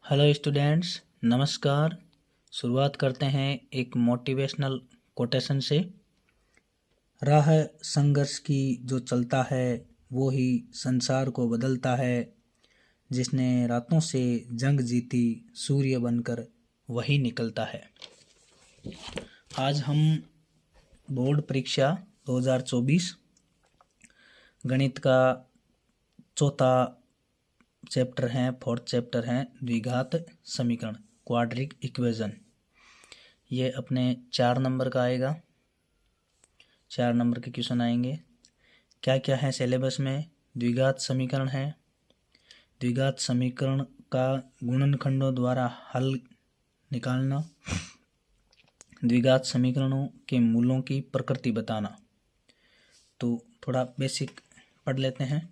Hello students, नमस्कार। शुरुआत करते हैं एक मोटिवेशनल कोटेशन से। राह संघर्ष की जो चलता है वो ही संसार को बदलता है। जिसने रातों से जंग जीती सूर्य बनकर वही निकलता है। आज हम बोर्ड परीक्षा 2024 गणित का चौथा चैप्टर है, फोर्थ चैप्टर है द्विघात समीकरण, क्वाड्रिक इक्वेशन। ये अपने 4 नंबर का आएगा। 4 नंबर के क्वेश्चन आएंगे। क्या क्या है सिलेबस में? द्विघात समीकरण है। द्विघात समीकरण का गुणनखंडों द्वारा हल निकालना, द्विघात समीकरणों के मूलों की प्रकृति बताना। तो थोड़ा बेसिक पढ़ लेते हैं।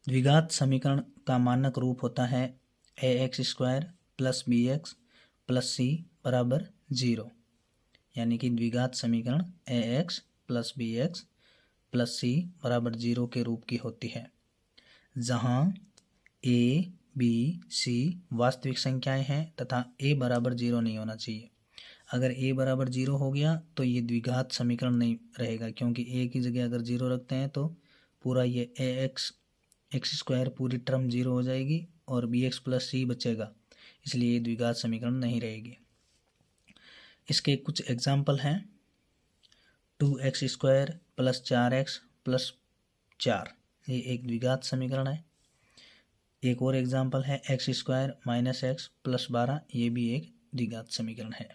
द्विघात समीकरण का मानक रूप होता है ax² + bx + c बराबर 0। यानी कि द्विघात समीकरण ax + bx + c बराबर 0 के रूप की होती है, जहाँ a, b, c वास्तविक संख्याएं हैं तथा a बराबर 0 नहीं होना चाहिए। अगर a बराबर 0 हो गया तो ये द्विघात समीकरण नहीं रहेगा, क्योंकि a की जगह अगर 0 रखते हैं तो पूरा ये x² पूरी टर्म 0 हो जाएगी और bx + c बचेगा, इसलिए ये द्विघात समीकरण नहीं रहेगी। इसके कुछ एग्जाम्पल हैं। 2x² + 4x + 4, ये एक द्विघात समीकरण है। एक और एग्जाम्पल है x² - x + 12, ये भी एक द्विघात समीकरण है।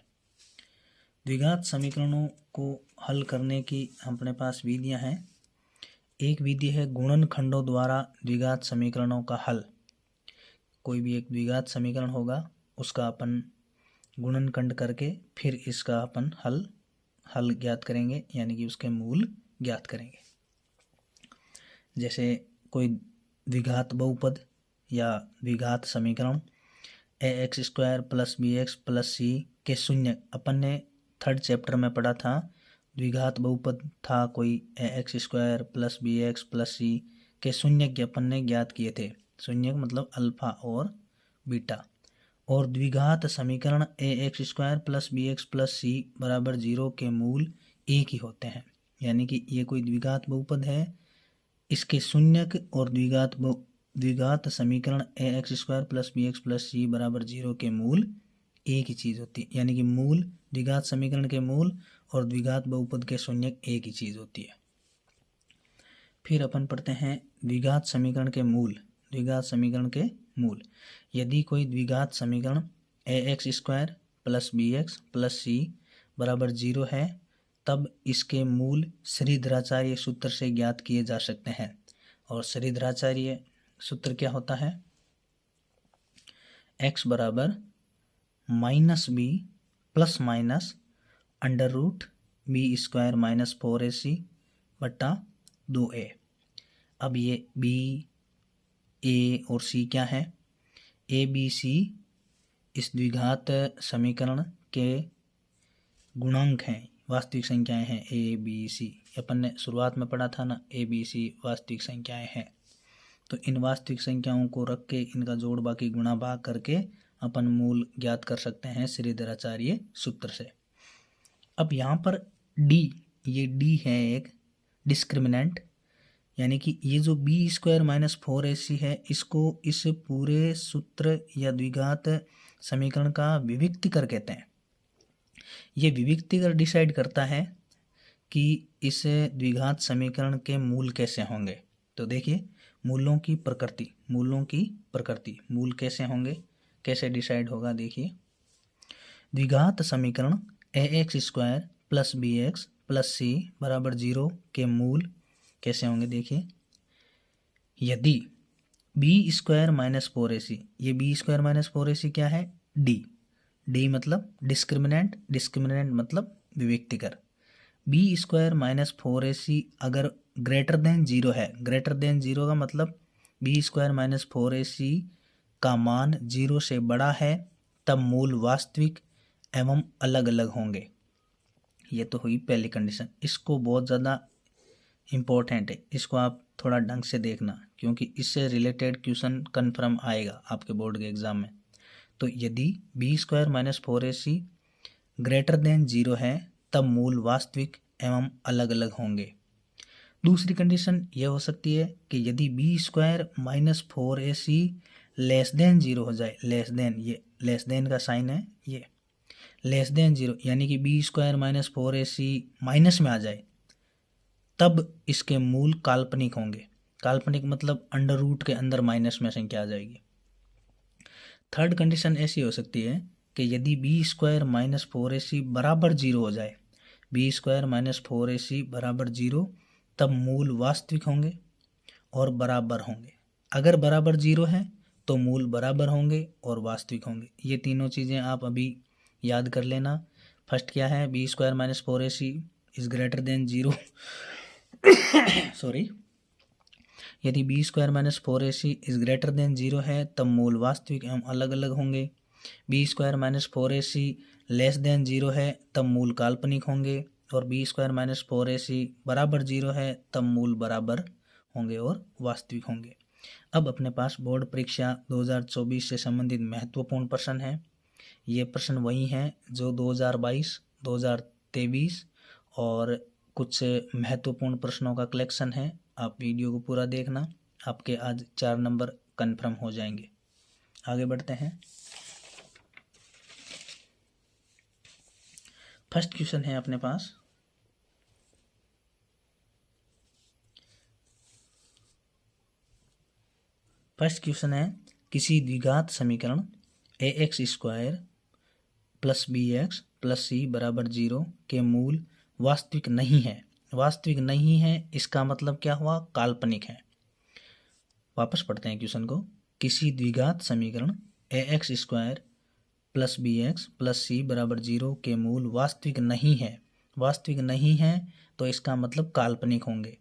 द्विघात समीकरणों को हल करने की अपने पास विधियां हैं। एक विधि है गुणनखंडों द्वारा द्विघात समीकरणों का हल। कोई भी एक द्विघात समीकरण होगा, उसका अपन गुणनखंड करके फिर इसका अपन हल ज्ञात करेंगे, यानी कि उसके मूल ज्ञात करेंगे। जैसे कोई द्विघात बहुपद या द्विघात समीकरण ax² + bx + c के शून्य, अपन ने 3rd चैप्टर में पढ़ा था। द्विघात बहुपद था कोई ax² + bx + c के शून्य के अपन ने ज्ञात किए थे। शून्य मतलब अल्फा और बीटा। और द्विघात समीकरण ax² + bx + c बराबर 0 के मूल एक ही होते हैं। यानी कि ये कोई द्विघात बहुपद है, इसके शून्यक और द्विघात समीकरण ax² + bx + c बराबर 0 के मूल एक ही चीज़ होती है। यानी कि मूल, द्विघात समीकरण के मूल और द्विघात बहुपद के शून्यक एक ही चीज़ होती है। फिर अपन पढ़ते हैं द्विघात समीकरण के मूल। द्विघात समीकरण के मूल, यदि कोई द्विघात समीकरण ax² + bx + c बराबर 0 है, तब इसके मूल श्रीधराचार्य सूत्र से ज्ञात किए जा सकते हैं। और श्रीधराचार्य सूत्र क्या होता है? x बराबर -b ± √b² - 4ac बटा 2a। अब ये b, a और c क्या है? a, b, c इस द्विघात समीकरण के गुणांक हैं, वास्तविक संख्याएं हैं a, b, c। अपन ने शुरुआत में पढ़ा था ना, a, b, c वास्तविक संख्याएं हैं। तो इन वास्तविक संख्याओं को रख के इनका जोड़ बाकी गुणा भाग करके अपन मूल ज्ञात कर सकते हैं श्रीधराचार्य सूत्र से। अब यहाँ पर d, ये d है एक डिस्क्रिमिनेंट, यानी कि ये जो b² - 4ac है, इसको इस पूरे सूत्र या द्विघात समीकरण का विविक्तिकर कहते हैं। ये विविक्तिकर डिसाइड करता है कि इस द्विघात समीकरण के मूल कैसे होंगे। तो देखिए, मूलों की प्रकृति, मूल कैसे होंगे, कैसे डिसाइड होगा। देखिए, द्विघात समीकरण ax² + bx + c बराबर 0 के मूल कैसे होंगे। देखिए, यदि b² - 4ac, ये b² - 4ac क्या है? d मतलब डिस्क्रिमिनेंट मतलब विविक्तिकर। b² - 4ac अगर ग्रेटर देन 0 है, ग्रेटर देन 0 का मतलब b² - 4ac का मान 0 से बड़ा है, तब मूल वास्तविक एवं अलग अलग होंगे। ये तो हुई पहली कंडीशन। इसको बहुत ज़्यादा इम्पोर्टेंट है, इसको आप थोड़ा ढंग से देखना, क्योंकि इससे रिलेटेड क्वेश्चन कन्फर्म आएगा आपके बोर्ड के एग्जाम में। तो यदि b² minus 4ac greater than 0 है तब मूल वास्तविक एवं अलग अलग होंगे। दूसरी कंडीशन यह हो सकती है कि यदि b² minus 4ac less than 0 हो जाए, लेस देन, ये लेस देन का साइन है, ये लेस देन 0 यानी कि b² माइनस 4ac माइनस में आ जाए, तब इसके मूल काल्पनिक होंगे। काल्पनिक मतलब अंडर रूट के अंदर माइनस में संख्या आ जाएगी। थर्ड कंडीशन ऐसी हो सकती है कि यदि b² माइनस 4ac बराबर 0 हो जाए, b² माइनस 4ac बराबर 0, तब मूल वास्तविक होंगे और बराबर होंगे। अगर बराबर 0 है तो मूल बराबर होंगे और वास्तविक होंगे। ये तीनों चीज़ें आप अभी याद कर लेना। फर्स्ट क्या है, b² minus 4ac is greater than 0 sorry, यदि b² minus 4ac is greater than 0 है तब मूल वास्तविक एवं अलग अलग होंगे। b² minus 4ac less than 0 है तब मूल काल्पनिक होंगे, और b² माइनस 4ac बराबर 0 है तब मूल बराबर होंगे और वास्तविक होंगे। अब अपने पास बोर्ड परीक्षा 2024 से संबंधित महत्वपूर्ण प्रश्न हैं। ये प्रश्न वही हैं जो 2022, 2023 और कुछ महत्वपूर्ण प्रश्नों का कलेक्शन है। आप वीडियो को पूरा देखना, आपके आज 4 नंबर कंफर्म हो जाएंगे। आगे बढ़ते हैं। फर्स्ट क्वेश्चन है अपने पास, फर्स्ट क्वेश्चन है किसी द्विघात समीकरण ax² plus bx plus c बराबर 0 के मूल वास्तविक नहीं है। वास्तविक नहीं है इसका मतलब क्या हुआ, काल्पनिक है। वापस पढ़ते हैं क्वेश्चन को। किसी द्विघात समीकरण ax² plus bx plus c बराबर 0 के मूल वास्तविक नहीं है। वास्तविक नहीं है तो इसका मतलब काल्पनिक होंगे।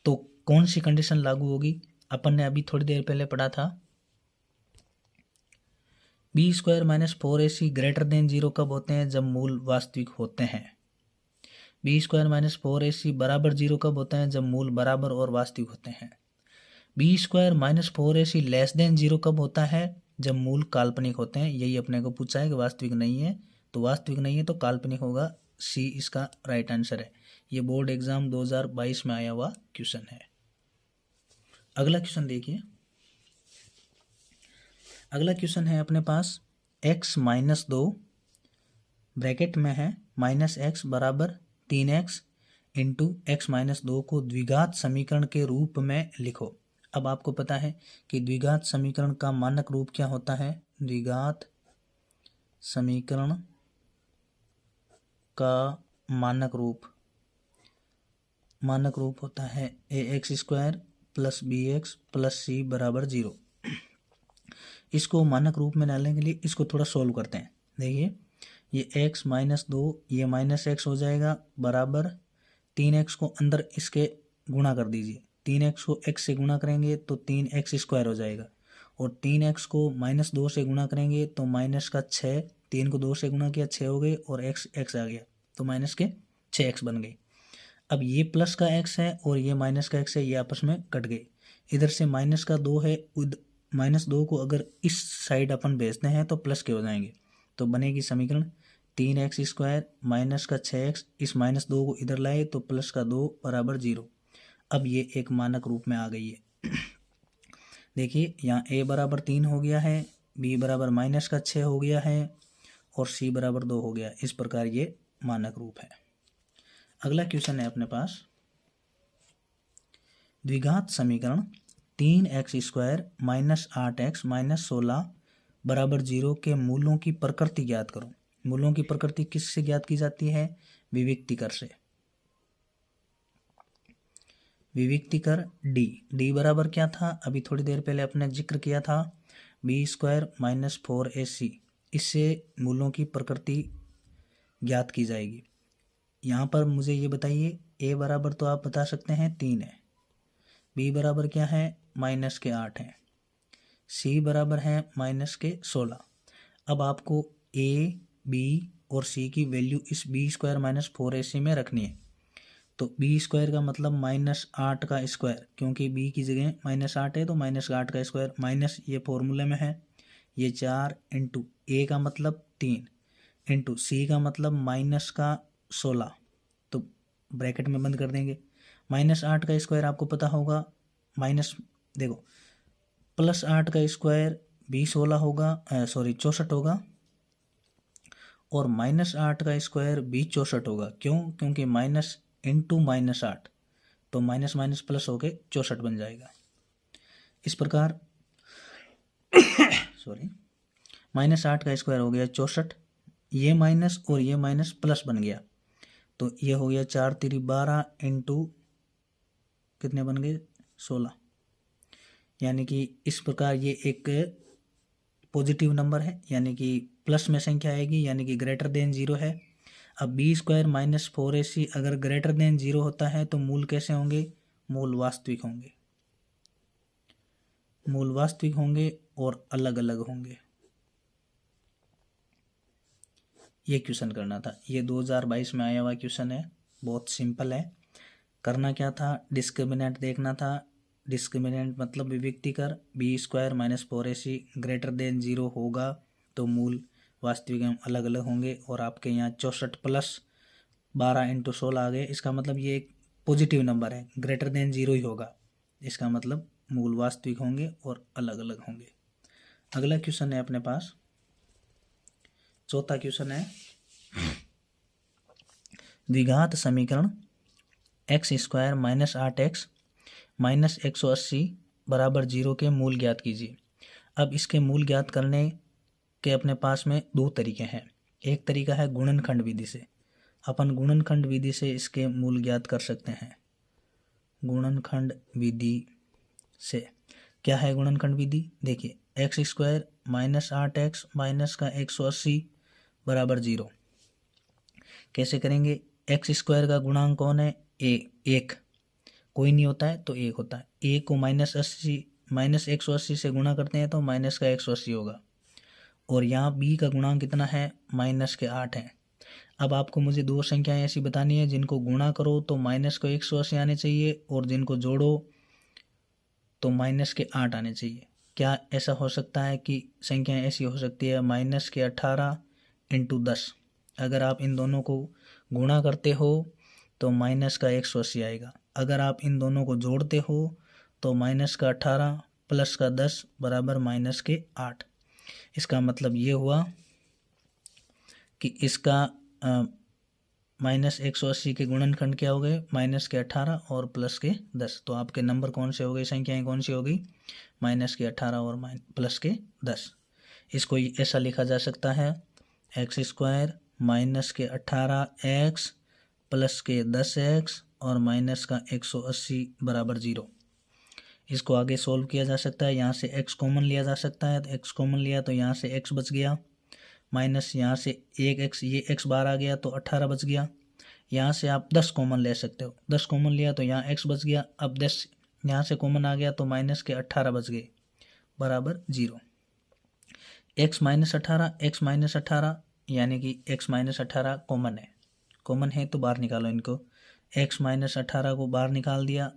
तो कौन सी कंडीशन लागू होगी, अपन ने अभी थोड़ी देर पहले पढ़ा था। b² minus 4ac greater than 0 कब होते हैं, जब मूल वास्तविक होते हैं। b² माइनस 4ac बराबर 0 कब होता है, जब मूल बराबर और वास्तविक होते हैं। b² minus 4ac less than 0 कब होता है, जब मूल काल्पनिक होते हैं। यही अपने को पूछा है कि वास्तविक नहीं है, तो वास्तविक नहीं है तो काल्पनिक होगा, सी इसका राइट आंसर है। ये बोर्ड एग्जाम 2022 में आया हुआ क्वेश्चन है। अगला क्वेश्चन देखिए। अगला क्वेश्चन है अपने पास x माइनस 2 ब्रैकेट में है माइनस x बराबर 3x इंटू x माइनस 2 को द्विघात समीकरण के रूप में लिखो। अब आपको पता है कि द्विघात समीकरण का मानक रूप क्या होता है। द्विघात समीकरण का मानक रूप होता है ax² plus bx plus c बराबर 0। इसको मानक रूप में डालने के लिए इसको थोड़ा सोल्व करते हैं। देखिए, ये x माइनस 2 ये माइनस x हो जाएगा बराबर 3x को अंदर इसके गुणा कर दीजिए। 3x को x से गुणा करेंगे तो 3x² हो जाएगा, और 3x को माइनस 2 से गुणा करेंगे तो माइनस का 6, 3 को 2 से गुणा किया 6 हो गए, और x आ गया तो माइनस के 6x बन गए। अब ये प्लस का x है और ये माइनस का x है, ये आपस में कट गए। इधर से माइनस का 2 है, माइनस 2 को अगर इस साइड अपन भेजते हैं तो प्लस के हो जाएंगे, तो बनेगी समीकरण 3x² माइनस का 6x, इस माइनस 2 को इधर लाए तो प्लस का 2 बराबर 0। अब ये एक मानक रूप में आ गई है। देखिए, यहाँ a बराबर 3 हो गया है, b बराबर माइनस का 6 हो गया है, और c बराबर 2 हो गया। इस प्रकार ये मानक रूप है। अगला क्वेश्चन है अपने पास, द्विघात समीकरण 3x² माइनस 8x माइनस 16 बराबर 0 के मूलों की प्रकृति ज्ञात करो। मूलों की प्रकृति किससे ज्ञात की जाती है, विविक्तिकर से। विविक्तिकर d बराबर क्या था, अभी थोड़ी देर पहले अपने जिक्र किया था, b² माइनस 4ac। इससे मूलों की प्रकृति ज्ञात की जाएगी। यहाँ पर मुझे ये बताइए, a बराबर तो आप बता सकते हैं 3 है, b बराबर क्या है माइनस के 8 है, c बराबर है माइनस के 16। अब आपको a, b और c की वैल्यू इस b² माइनस 4ac में रखनी है। तो बी स्क्वायर का मतलब -8 का स्क्वायर, क्योंकि बी की जगह -8 है तो -8 का स्क्वायर, माइनस ये फॉर्मूले में है, ये 4 इंटू ए का मतलब 3 इंटू सी का मतलब माइनस का 16, तो ब्रैकेट में बंद कर देंगे। -8 का स्क्वायर आपको पता होगा, माइनस देखो +8 का स्क्वायर भी 16 होगा, सॉरी 64 होगा, और -8 का स्क्वायर भी 64 होगा। क्यों? क्योंकि माइनस इंटू -8, तो माइनस माइनस प्लस होके 64 बन जाएगा। इस प्रकार सॉरी -8 का स्क्वायर हो गया 64, ये माइनस और ये माइनस प्लस बन गया, तो ये हो गया 4 3 12 इंटू कितने बन गए 16, यानी कि इस प्रकार ये एक पॉजिटिव नंबर है, यानी कि प्लस में संख्या आएगी, यानी कि ग्रेटर देन 0 है। अब बी स्क्वायर -4ac अगर ग्रेटर देन 0 होता है तो मूल कैसे होंगे? मूल वास्तविक होंगे, मूल वास्तविक होंगे और अलग अलग होंगे। ये क्वेश्चन करना था, ये 2022 में आया हुआ क्वेश्चन है, बहुत सिंपल है। करना क्या था? डिस्क्रिमिनेंट देखना था। डिस्क्रिमिनेंट मतलब विविक्ति कर, B square -4ac greater than 0 होगा तो मूल वास्तविक एवं अलग अलग होंगे, और आपके यहाँ 64 + 12 इंटू 16 आ गए। इसका मतलब ये एक पॉजिटिव नंबर है, ग्रेटर देन 0 ही होगा, इसका मतलब मूल वास्तविक होंगे और अलग अलग होंगे। अगला क्वेश्चन है अपने पास, चौथा क्वेश्चन है, द्विघात समीकरण x² - 8x - 180 = 0 के मूल ज्ञात कीजिए। अब इसके मूल ज्ञात करने के अपने पास में दो तरीके हैं। एक तरीका है गुणनखंड विधि से, अपन गुणनखंड विधि से इसके मूल ज्ञात कर सकते हैं। गुणनखंड विधि से क्या है गुणनखंड विधि? देखिए x² - 8x - 180 = 0 कैसे करेंगे? x² का गुणांक कौन है? एक, कोई नहीं होता है तो एक होता है। एक को -180 से गुणा करते हैं तो माइनस का 180 होगा, और यहाँ b का गुणांक कितना है? -8 है। अब आपको मुझे दो संख्याएं ऐसी बतानी है जिनको गुणा करो तो माइनस को 180 आने चाहिए, और जिनको जोड़ो तो -8 आने चाहिए। क्या ऐसा हो सकता है कि संख्याएं ऐसी हो सकती है? -18 इंटू 10, अगर आप इन दोनों को गुणा करते हो तो -180 आएगा। अगर आप इन दोनों को जोड़ते हो तो -18 + 10 = -8। इसका मतलब ये हुआ कि इसका -180 के गुणनखंड क्या हो गए? -18 और +10। तो आपके नंबर कौन से हो गए? संख्याएं कौन सी हो गई? -18 और +10। इसको ऐसा लिखा जा सकता है x² -18x +10x और -180 = 0। इसको आगे सोल्व किया जा सकता है। यहाँ से x कॉमन लिया जा सकता है, तो x कॉमन लिया तो यहाँ से x बच गया, माइनस यहाँ से 1x, ये x बार आ गया तो 18 बच गया। यहाँ से आप 10 कॉमन ले सकते हो, 10 कॉमन लिया तो यहाँ x बच गया। अब 10 यहाँ से कॉमन आ गया तो -18 बच गए बराबर 0। x - 18 यानी कि x - 18 कॉमन है, कॉमन है तो बाहर निकालो इनको। x - 18 को बाहर निकाल दिया,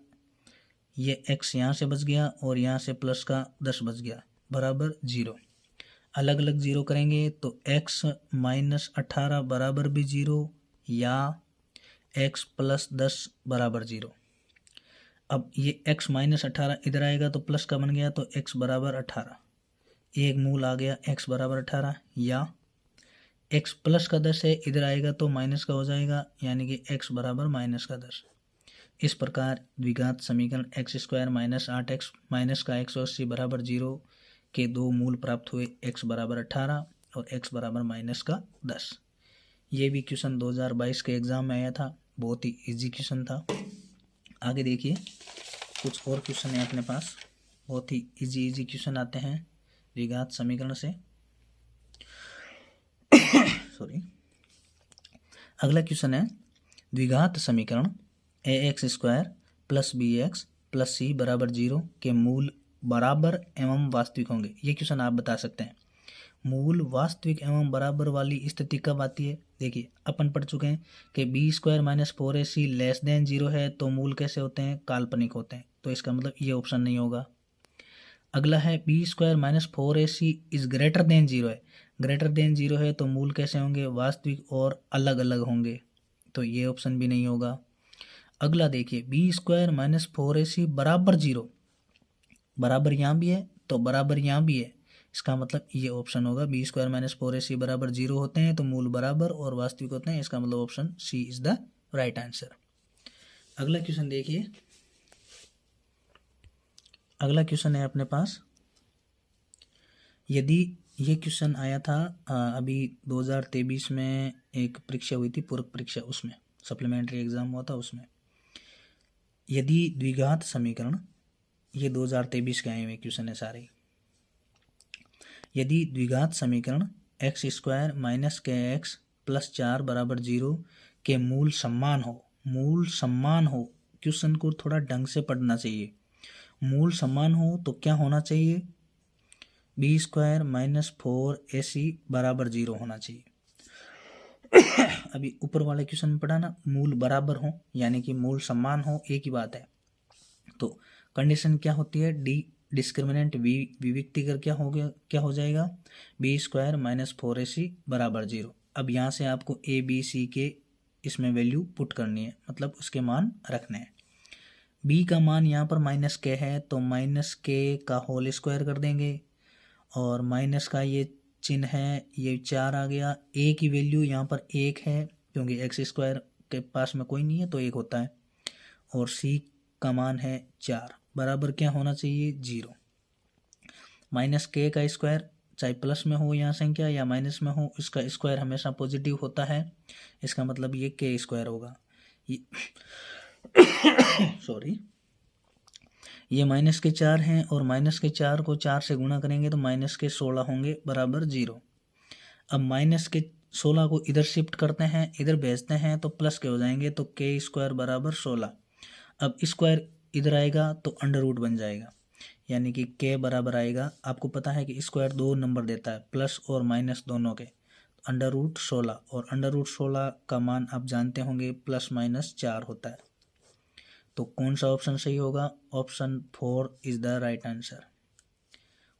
ये x यहाँ से बच गया और यहाँ से प्लस का 10 बच गया बराबर 0। अलग अलग 0 करेंगे तो x - 18 बराबर भी 0 या x + 10 बराबर 0। अब ये x - 18 इधर आएगा तो प्लस का बन गया तो x बराबर 18, एक मूल आ गया x बराबर 18, या x + का 10 है, इधर आएगा तो माइनस का हो जाएगा, यानी कि x बराबर -10। इस प्रकार द्विघात समीकरण x² - 8x - 180 = 0 के दो मूल प्राप्त हुए, x बराबर 18 और x बराबर -10। ये भी क्वेश्चन 2022 के एग्ज़ाम में आया था, बहुत ही इजी क्वेश्चन था। आगे देखिए कुछ और क्वेश्चन है अपने पास, बहुत ही इजी क्वेश्चन आते हैं द्विघात समीकरण से। सॉरी, अगला क्वेश्चन है द्विघात समीकरण ax² + bx + c = 0 के मूल बराबर एवं वास्तविक होंगे। ये क्वेश्चन आप बता सकते हैं। मूल वास्तविक एवं बराबर वाली स्थिति कब आती है? देखिए अपन पढ़ चुके हैं कि B square minus 4ac less than 0 है तो मूल कैसे होते हैं? काल्पनिक होते हैं। तो इसका मतलब ये ऑप्शन नहीं होगा। अगला है B square minus 4ac is greater than 0 है। ग्रेटर देन 0 है तो मूल कैसे होंगे? वास्तविक और अलग अलग होंगे। तो ये ऑप्शन भी नहीं होगा। अगला देखिए बी स्क्वायर माइनस 4ac बराबर 0, बराबर यहाँ भी है तो बराबर यहाँ भी है। इसका मतलब ये ऑप्शन होगा। बी स्क्वायर माइनस 4ac बराबर 0 होते हैं तो मूल बराबर और वास्तविक होते हैं। इसका मतलब option C is the right answer. अगला क्वेश्चन देखिए। अगला क्वेश्चन है अपने पास, यदि ये क्वेश्चन आया था अभी 2023 में एक परीक्षा हुई थी, पूरक परीक्षा, उसमें सप्लीमेंट्री एग्जाम हुआ था उसमें। यदि द्विघात समीकरण, ये 2023 के आए हुए क्वेश्चन है सारे। यदि द्विघात समीकरण एक्स स्क्वायर माइनस के एक्स प्लस 4 बराबर 0 के मूल समान हो, मूल समान हो, क्वेश्चन को थोड़ा ढंग से पढ़ना चाहिए। मूल समान हो तो क्या होना चाहिए? बी स्क्वायर माइनस 4ac बराबर 0 होना चाहिए। अभी ऊपर वाले क्वेश्चन में पढ़ा ना, मूल बराबर हो यानी कि मूल समान हो, एक ही बात है। तो कंडीशन क्या होती है? डी डिस्क्रिमिनेंट विविक्ति कर क्या हो गया, क्या हो जाएगा? बी स्क्वायर माइनस 4ac बराबर 0। अब यहाँ से आपको ए बी सी के इसमें वैल्यू पुट करनी है, मतलब उसके मान रखने हैं। बी का मान यहाँ पर माइनस के है तो माइनस के का होल स्क्वायर कर देंगे, और माइनस का ये चिन्ह है, ये 4 आ गया। ए की वैल्यू यहाँ पर 1 है क्योंकि एक्स स्क्वायर के पास में कोई नहीं है तो 1 होता है, और सी का मान है 4, बराबर क्या होना चाहिए? 0। माइनस के का स्क्वायर चाहे प्लस में हो यहाँ संख्या या माइनस में हो, इसका स्क्वायर हमेशा पॉजिटिव होता है। इसका मतलब ये के स्क्वायर होगा। ये सॉरी, ये माइनस के 4 हैं और माइनस के 4 को 4 से गुणा करेंगे तो माइनस के 16 होंगे बराबर 0। अब माइनस के 16 को इधर शिफ्ट करते हैं, इधर भेजते हैं तो प्लस के हो जाएंगे, तो के स्क्वायर बराबर 16। अब स्क्वायर इधर आएगा तो अंडर रूट बन जाएगा, यानी कि के बराबर आएगा, आपको पता है कि स्क्वायर 2 नंबर देता है, प्लस और माइनस दोनों के, अंडर रूट 16, और अंडर रूट 16 का मान आप जानते होंगे प्लस माइनस 4 होता है। तो कौन सा ऑप्शन सही होगा? Option 4 is the right answer.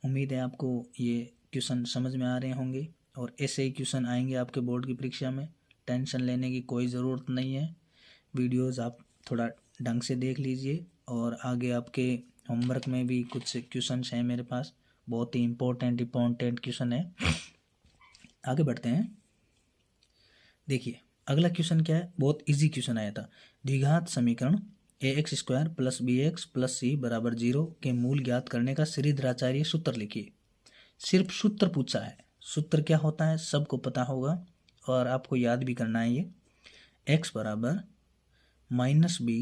उम्मीद है आपको ये क्वेश्चन समझ में आ रहे होंगे, और ऐसे ही क्वेश्चन आएंगे आपके बोर्ड की परीक्षा में। टेंशन लेने की कोई ज़रूरत नहीं है। वीडियोस आप थोड़ा ढंग से देख लीजिए, और आगे आपके होमवर्क में भी कुछ क्वेश्चन हैं मेरे पास, बहुत ही इम्पोर्टेंट क्वेश्चन है। आगे बढ़ते हैं। देखिए अगला क्वेश्चन क्या है, बहुत इजी क्वेश्चन आया था। द्विघात समीकरण A X square plus B X plus C बराबर 0 के मूल ज्ञात करने का श्रीधराचार्य सूत्र लिखिए। सिर्फ सूत्र पूछा है, सूत्र क्या होता है सबको पता होगा और आपको याद भी करना है। ये एक्स बराबर minus B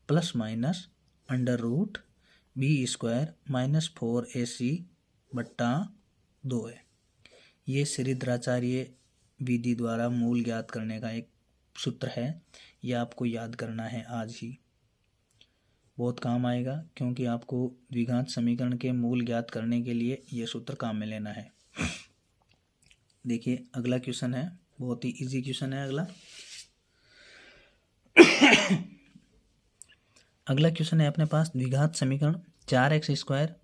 plus minus under root B square minus 4ac बट्टा 2 है। ये श्रीधराचार्य विधि द्वारा मूल ज्ञात करने का एक सूत्र है। यह आपको याद करना है आज ही, बहुत काम आएगा, क्योंकि आपको द्विघात समीकरण के मूल ज्ञात करने के लिए यह सूत्र काम में लेना है। देखिए अगला क्वेश्चन है, बहुत ही इजी क्वेश्चन है अगला। अगला क्वेश्चन है अपने पास, द्विघात समीकरण 4x square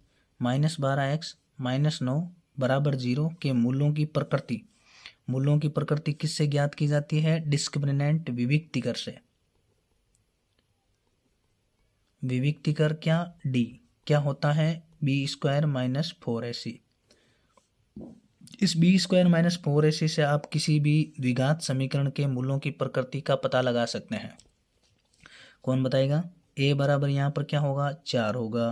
minus 12x minus 9 बराबर 0 के मूलों की प्रकृति। मूलों की प्रकृति किससे ज्ञात की जाती है? डिस्क्रिमिनेंट विविक्तिकर से। विविक्तिकर क्या? डी क्या होता है? B square minus 4ac। इस बी स्क्वायर माइनस 4ac से आप किसी भी द्विघात समीकरण के मूलों की प्रकृति का पता लगा सकते हैं। कौन बताएगा? ए बराबर यहाँ पर क्या होगा? 4 होगा।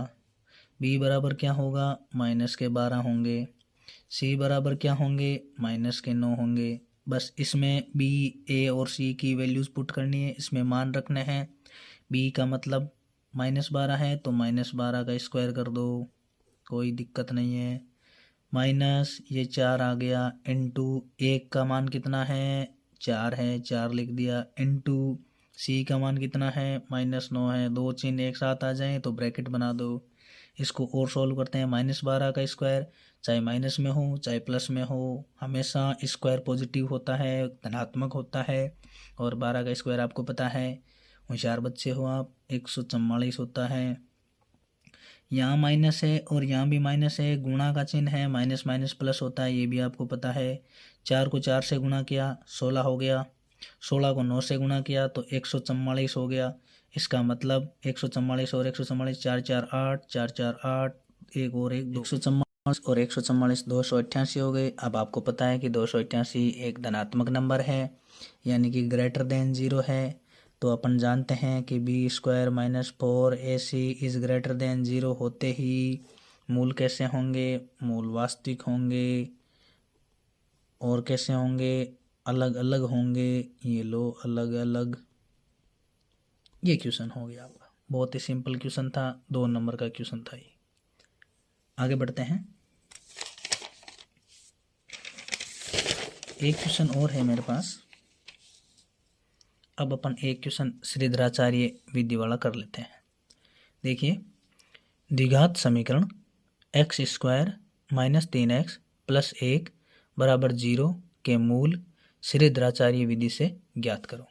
बी बराबर क्या होगा? माइनस के 12 होंगे। सी बराबर क्या होंगे? माइनस के 9 होंगे। बस इसमें बी, ए और सी की वैल्यूज़ पुट करनी है, इसमें मान रखने हैं। बी का मतलब माइनस 12 है तो माइनस 12 का स्क्वायर कर दो, कोई दिक्कत नहीं है। माइनस ये 4 आ गया, इनटू 1 का मान कितना है? 4 है, 4 लिख दिया, इनटू सी का मान कितना है? माइनस 9 है। दो चिन्ह एक साथ आ जाएं तो ब्रैकेट बना दो, इसको और सॉल्व करते हैं। -12 का स्क्वायर चाहे माइनस में हो चाहे प्लस में हो, हमेशा स्क्वायर पॉजिटिव होता है, धनात्मक होता है। और 12 का स्क्वायर आपको पता है, होशियार बच्चे हो आप, 144 होता है। यहाँ माइनस है और यहाँ भी माइनस है, गुणा का चिन्ह है, माइनस माइनस प्लस होता है, ये भी आपको पता है। 4 को 4 से गुणा किया 16 हो गया, 16 को 9 से गुणा किया तो 144 हो गया। इसका मतलब 144 और 144 4 4 8, 4 4 8, एक और एक 244 और 144 288 हो गए। अब आपको पता है कि 288 एक धनात्मक नंबर है, यानी कि ग्रेटर देन 0 है। तो अपन जानते हैं कि B square minus 4ac is greater than 0 होते ही मूल कैसे होंगे, मूल वास्तविक होंगे। और कैसे होंगे, अलग अलग होंगे। ये लो अलग अलग। ये क्वेश्चन हो गया आपका, बहुत ही सिंपल क्वेश्चन था, 2 नंबर का क्वेश्चन था ये। आगे बढ़ते हैं, एक क्वेश्चन और है मेरे पास। अब अपन एक क्वेश्चन श्रीधराचार्य विधि वाला कर लेते हैं। देखिए, द्विघात समीकरण x square minus 3x plus 1 बराबर 0 के मूल श्रीधराचार्य विधि से ज्ञात करो।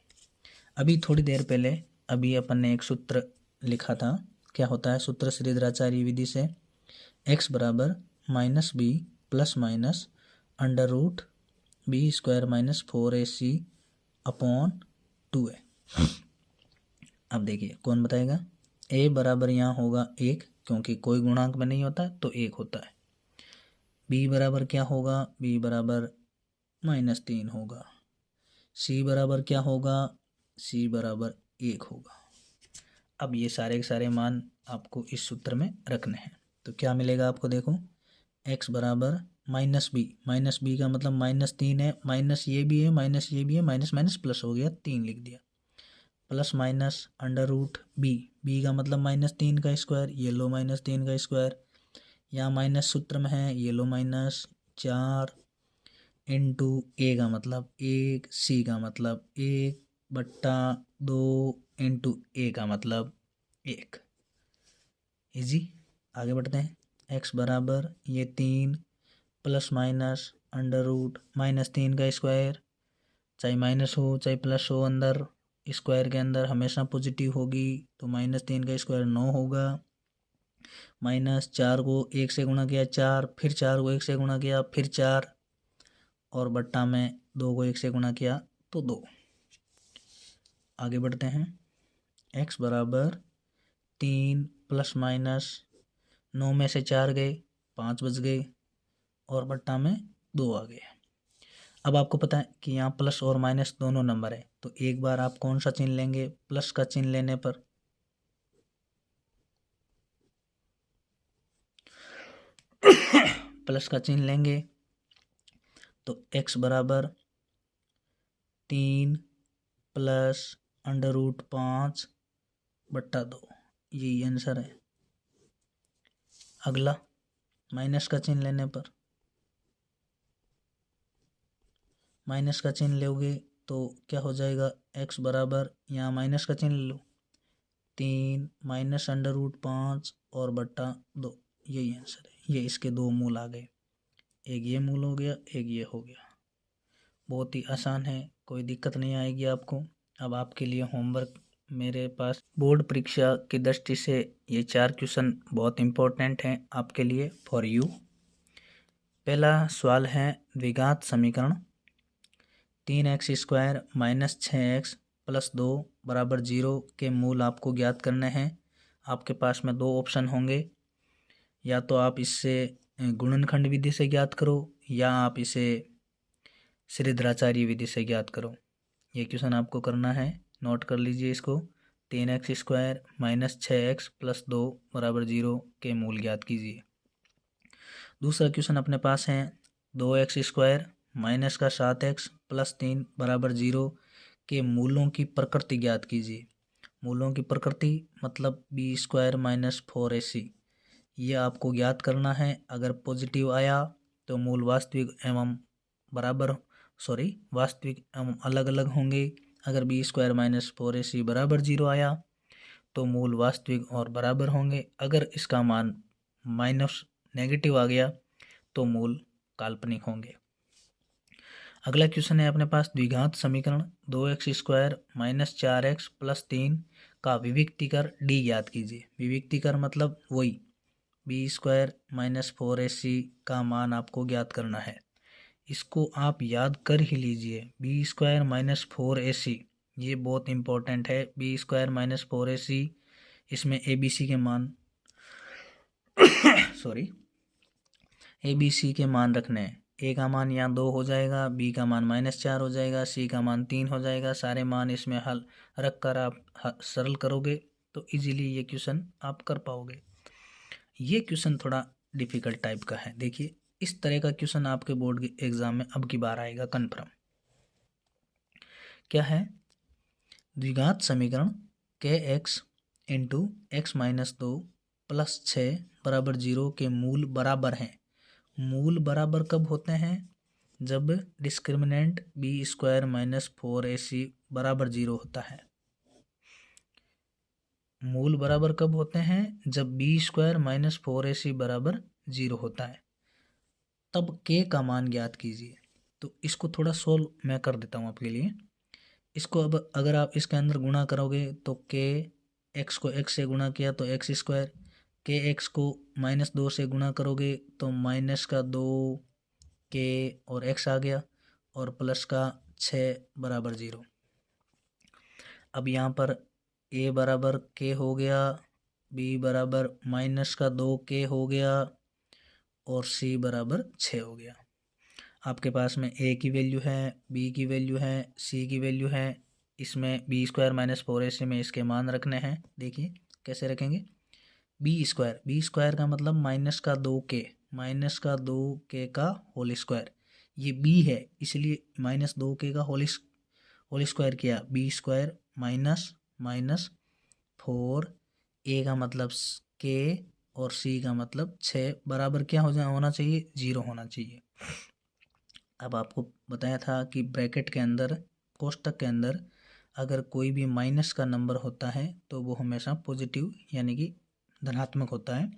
अभी थोड़ी देर पहले अभी अपन ने एक सूत्र लिखा था, क्या होता है सूत्र श्रीधराचार्य विधि से? x बराबर minus B plus minus under root B square minus 4ac upon 2a। अब देखिए कौन बताएगा? a बराबर यहाँ होगा 1, क्योंकि कोई गुणांक में नहीं होता तो 1 होता है। b बराबर क्या होगा? b बराबर -3 होगा। c बराबर क्या होगा? c बराबर 1 होगा। अब ये सारे के सारे मान आपको इस सूत्र में रखने हैं, तो क्या मिलेगा आपको? देखो, x बराबर माइनस बी का मतलब -3 है, माइनस ये भी है, माइनस ये भी है, माइनस माइनस प्लस हो गया, 3 लिख दिया, plus minus under root B का मतलब -3 का स्क्वायर, ये लो -3 का स्क्वायर, यहाँ माइनस सूत्र में है, ये लो -4 इंटू ए का मतलब 1, सी का मतलब 1/2 इंटू ए का मतलब 1। इजी। आगे बढ़ते हैं, x बराबर ये 3 प्लस माइनस अंडर रूट -3 का स्क्वायर, चाहे माइनस हो चाहे प्लस हो, अंदर स्क्वायर के अंदर हमेशा पॉजिटिव होगी, तो -3 का स्क्वायर 9 होगा। -4 को 1 से गुणा किया 4, फिर 4 को 1 से गुणा किया फिर 4, और बट्टा में 2 को 1 से गुणा किया तो 2। आगे बढ़ते हैं, x बराबर 3 प्लस माइनस 9 में से 4 गए, 5 बच गए, और बट्टा में 2 आ गए। अब आपको पता है कि यहाँ प्लस और माइनस दोनों नंबर है, तो एक बार आप कौन सा चिन्ह लेंगे? प्लस का चिन्ह लेने पर प्लस का चिन्ह लेंगे तो x बराबर 3 प्लस अंडर रूट 5/2, यही आंसर है। अगला, माइनस का चिन्ह लेने पर, माइनस का चिन्ह लोगे तो क्या हो जाएगा? x बराबर यहाँ माइनस का चिन्ह लो, 3 माइनस अंडर रूट 5 और बट्टा 2, यही आंसर है। ये इसके 2 मूल आ गए, एक ये मूल हो गया, एक ये हो गया। बहुत ही आसान है, कोई दिक्कत नहीं आएगी आपको। अब आपके लिए होमवर्क मेरे पास, बोर्ड परीक्षा की दृष्टि से ये 4 क्वेश्चन बहुत इम्पोर्टेंट हैं आपके लिए, फॉर यू। पहला सवाल है, द्विघात समीकरण 3x square minus 6x plus 2 बराबर 0 के मूल आपको ज्ञात करने हैं। आपके पास में 2 ऑप्शन होंगे, या तो आप इससे गुणनखंड विधि से ज्ञात करो, या आप इसे श्रीधराचार्य विधि से ज्ञात करो। ये क्वेश्चन आपको करना है, नोट कर लीजिए इसको। 3x square minus 6x plus 2 बराबर 0 के मूल ज्ञात कीजिए। दूसरा क्वेश्चन अपने पास है, 2x स्क्वायर माइनस का 7x प्लस 3 बराबर 0 के मूलों की प्रकृति ज्ञात कीजिए। मूलों की प्रकृति मतलब बी स्क्वायर माइनस 4ac, ये आपको ज्ञात करना है। अगर पॉजिटिव आया तो मूल वास्तविक एवं वास्तविक एवं अलग अलग होंगे। अगर बी स्क्वायर माइनस 4ac बराबर 0 आया तो मूल वास्तविक और बराबर होंगे। अगर इसका मान माइनस नेगेटिव आ गया तो मूल काल्पनिक होंगे। अगला क्वेश्चन है अपने पास द्विघात समीकरण 2x² माइनस 4x प्लस 3 का विविक्तिकर डी ज्ञात कीजिए। विविक्तिकर मतलब वही b² माइनस 4ac का मान आपको ज्ञात करना है। इसको आप याद कर ही लीजिए, b² माइनस 4ac ये बहुत इंपॉर्टेंट है। b² माइनस 4ac इसमें abc के मान सॉरी abc के मान रखने हैं। ए का मान यहाँ 2 हो जाएगा, बी का मान -4 हो जाएगा, सी का मान 3 हो जाएगा। सारे मान इसमें हल रख कर आप सरल करोगे तो इजीली ये क्वेश्चन आप कर पाओगे। ये क्वेश्चन थोड़ा डिफिकल्ट टाइप का है। देखिए इस तरह का क्वेश्चन आपके बोर्ड के एग्जाम में अब की बार आएगा कन्फर्म। क्या है? द्विघात समीकरण kx into x minus 2 plus 6 बराबर 0 के मूल बराबर हैं। मूल बराबर कब होते हैं? जब डिस्क्रिमिनेंट b² माइनस 4ac बराबर 0 होता है। मूल बराबर कब होते हैं? जब b² माइनस 4ac बराबर 0 होता है। तब k का मान ज्ञात कीजिए। तो इसको थोड़ा सोल्व मैं कर देता हूँ आपके लिए। इसको अब अगर आप इसके अंदर गुणा करोगे तो k x को x से गुणा किया तो x², k x को -2 से गुणा करोगे तो माइनस का 2 k और x आ गया और प्लस का 6 बराबर 0। अब यहाँ पर a बराबर k हो गया, b बराबर माइनस का 2k हो गया और c बराबर 6 हो गया। आपके पास में a की वैल्यू है, b की वैल्यू है, c की वैल्यू है। इसमें b² माइनस 4ac में इसके मान रखने हैं। देखिए कैसे रखेंगे। b² का मतलब माइनस का 2k का होल स्क्वायर। ये b है इसलिए -2k का होल स्क्वायर किया। b² माइनस 4 a का मतलब k और c का मतलब 6 बराबर क्या होना चाहिए? 0 होना चाहिए। अब आपको बताया था कि ब्रैकेट के अंदर, कोष्टक के अंदर अगर कोई भी माइनस का नंबर होता है तो वो हमेशा पॉजिटिव यानी कि धनात्मक होता है।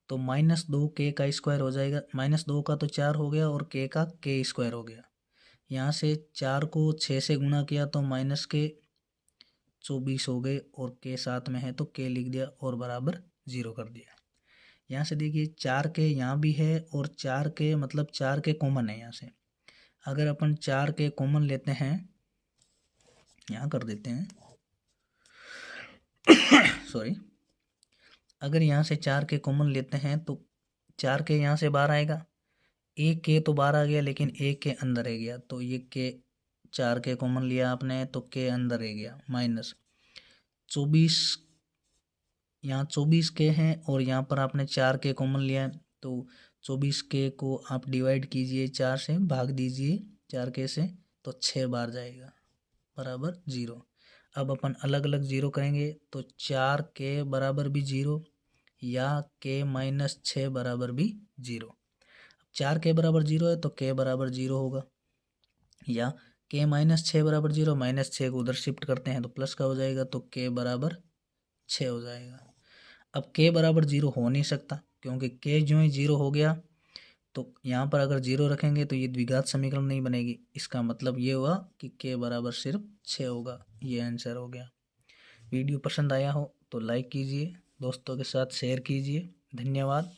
तो -2k का स्क्वायर हो जाएगा। -2 का तो 4 हो गया और k का k² हो गया। यहाँ से 4 को 6 से गुणा किया तो माइनस के 24 हो गए और k साथ में है तो k लिख दिया और बराबर 0 कर दिया। यहाँ से देखिए 4k यहाँ भी है और 4k मतलब 4k कॉमन है। यहाँ से अगर अपन 4k कॉमन लेते हैं, यहाँ कर देते हैं सॉरी, अगर यहाँ से 4k कॉमन लेते हैं तो 4k यहाँ से बाहर आएगा। एक k तो बाहर आ गया लेकिन एक के अंदर रह गया तो ये k 4k कॉमन लिया आपने तो k अंदर रह गया। माइनस 24, यहाँ 24k है और यहाँ पर आपने 4k कॉमन लिया तो 24k को आप डिवाइड कीजिए, 4 से भाग दीजिए 4k से तो 6 बार जाएगा बराबर 0। अब अपन अलग अलग 0 करेंगे तो 4k बराबर भी 0 या k माइनस 6 बराबर भी 0। 4k बराबर 0 है तो k बराबर 0 होगा, या k माइनस 6 बराबर 0, -6 को उधर शिफ्ट करते हैं तो प्लस का हो जाएगा तो k बराबर 6 हो जाएगा। अब k बराबर 0 हो नहीं सकता क्योंकि k जो ही 0 हो गया तो यहाँ पर अगर 0 रखेंगे तो ये द्विघात समीकरण नहीं बनेगी। इसका मतलब ये हुआ कि k बराबर सिर्फ 6 होगा। ये आंसर हो गया। वीडियो पसंद आया हो तो लाइक कीजिए, दोस्तों के साथ शेयर कीजिए। धन्यवाद।